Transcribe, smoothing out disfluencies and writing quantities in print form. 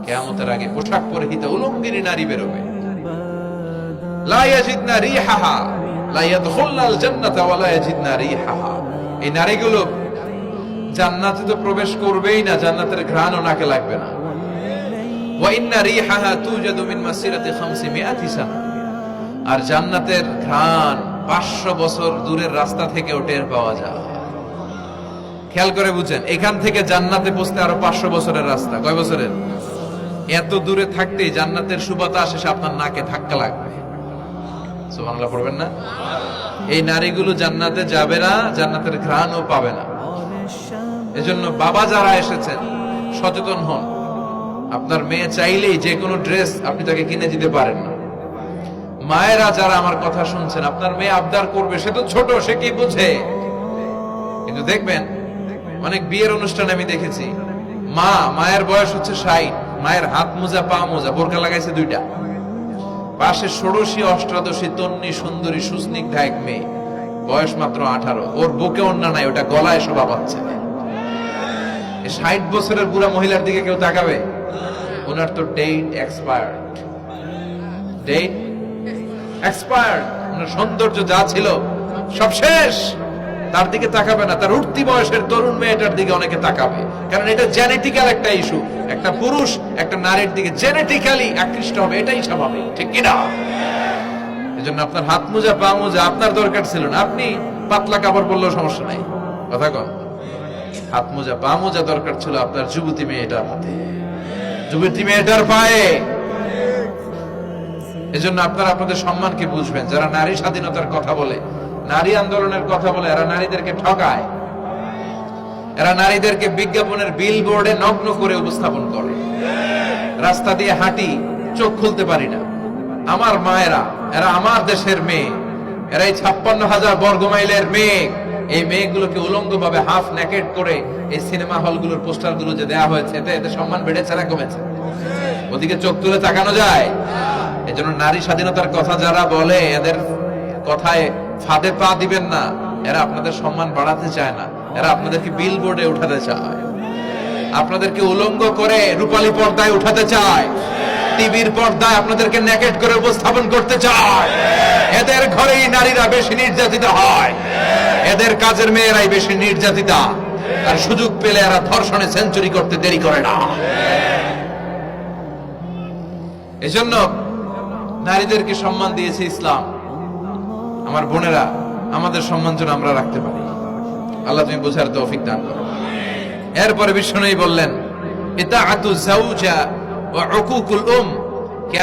কিয়ামতের আগে পোশাক পরিহিত উলঙ্গিনী নারী বেরোবে। লা ইয়াজিদনা রিহাহা লা ইয়াদখুলনাল জান্নাতা ওয়া লা ইয়াজিদনা রিহাহা। এই নারীগুলো জান্নাতে তো প্রবেশ করবেই না, জান্নাতের ঘ্রাণও নাকে লাগবে না। ওয়া ইন্না রিহাহা তুজাদু মিন মাসিরাতি 500 সানা। আর জান্নাতের ঘ্রাণ 500 বছর দূরের রাস্তা থেকেও টের পাওয়া যায়। খেয়াল করে বুঝেন, এখান থেকে জান্নাতে পৌঁছতে আরো 500 বছরের রাস্তা। কয় বছরের? এত দূরে থাকতেই জান্নাতের সুবাতাস এসে আপনার নাকে ধাক্কা লাগবে। সুবহানাল্লাহ পড়বেন না? এই নারীগুলো জান্নাতে যাবে না, জান্নাতের ঘ্রাণও পাবে না। এজন্য বাবা যারা এসেছেন সচেতন হন। আপনার মেয়ে চাইলেই যে কোনো ড্রেস আপনি তাকে কিনে দিতে পারেন না। মায়েরা যারা আমার কথা শুনছেন, আপনার মেয়ে আবদার করবে, সে তো ছোট, সে কি বুঝে। কিন্তু দেখবেন অনেক বিয়ের অনুষ্ঠানে আমি দেখেছি, মায়ের বয়স হচ্ছে 60, মায়ের হাত মোজা পা মোজা, বোরকা লাগাইছে 2টা, পাশে ষোড়শী অষ্টাদশী তন্নি সুন্দরী সুস্নিগ্ধা এক মেয়ে, বয়স মাত্র 18, ওর বুকে ওড়না নাই, ওটা গলায় শোভা পাচ্ছে। 60 বছরের বুড়া মহিলার দিকে কেউ তাকাবে? ওনার তো ডেট এক্সপায়ার্ড, ওনার সৌন্দর্য যা ছিল সব শেষ। তার দিকে তাকাবে না, তার উঠতি বয়সের তরুণ মেয়েটার দিকে অনেকে তাকাবে, কারণ এটা জেনেটিক্যাল একটা ইস্যু। একটা পুরুষ একটা নারীর দিকে জেনেটিক্যালি আকৃষ্ট হবে, এটাই স্বাভাবিক, ঠিক কিনা? এজন্য আপনার হাত মোজা পা মোজা আপনার দরকার ছিল না, আপনি পাতলা কাপড় পরলেও সমস্যা নাই। কথা কন, হাত মোজা পা মোজা দরকার ছিল আপনার যুবতী মেয়েটার হাতে, যুবতী মেয়েটার পায়ে। এজন্য আপনারা আপনাদের সম্মানকে বুঝবেন। যারা নারী স্বাধীনতার কথা বলে, নারী আন্দোলনের কথা বলে, এরা নারীদেরকে ঠকায়। এরা নারীদেরকে বিজ্ঞাপনের বিলবোর্ডে নগ্ন করে উপস্থাপন করে। রাস্তা দিয়ে হাঁটি, চোখ খুলতে পারি না। আমার মায়েরা, এরা আমার দেশের মেয়ে, এরা এই 56,000 বর্গ মাইলের মেয়ে। এই মেয়েগুলোকে উলঙ্গ ভাবে হাফ নেকেড করে এই সিনেমা হলগুলোর পোস্টারগুলো যে দেয়া হয়েছে, এতে সম্মান বেড়েছে না কমেছে? ওদিকে চোখ তুলে তাকানো যায়? এজন্য নারী স্বাধীনতার কথা যারা বলে, এদের কথায় ফাঁদে পা দিবেন না। এরা আপনাদের সম্মান বাড়াতে চায় না, এরা আপনাদেরকে বিলবোর্ডে উঠাতে চায়, আপনাদেরকে উলঙ্গ করে রূপালী পর্দায় উঠাতে চায়, টিভির পর্দায় আপনাদেরকে নেকেড করে উপস্থাপন করতে চায়। এদের ঘরেই নারীরা বেশি নির্যাতিত হয়, এদের কাজের মেয়েরাই বেশি নির্যাতিতা। আর সুযোগ পেলে এরা ধর্ষণে সেঞ্চুরি করতে দেরি করে না। এজন্য নারীদেরকে সম্মান দিয়েছে ইসলাম। আমার বোনেরা, আমাদের সম্মান যেন আমরা রাখতে পারি। আল্লাহ তুমি বোঝার তৌফিক দান করো। এরপরে বিশ্বনবী বললেন, ইতাআতু যাওজা ওয়া উকুকুল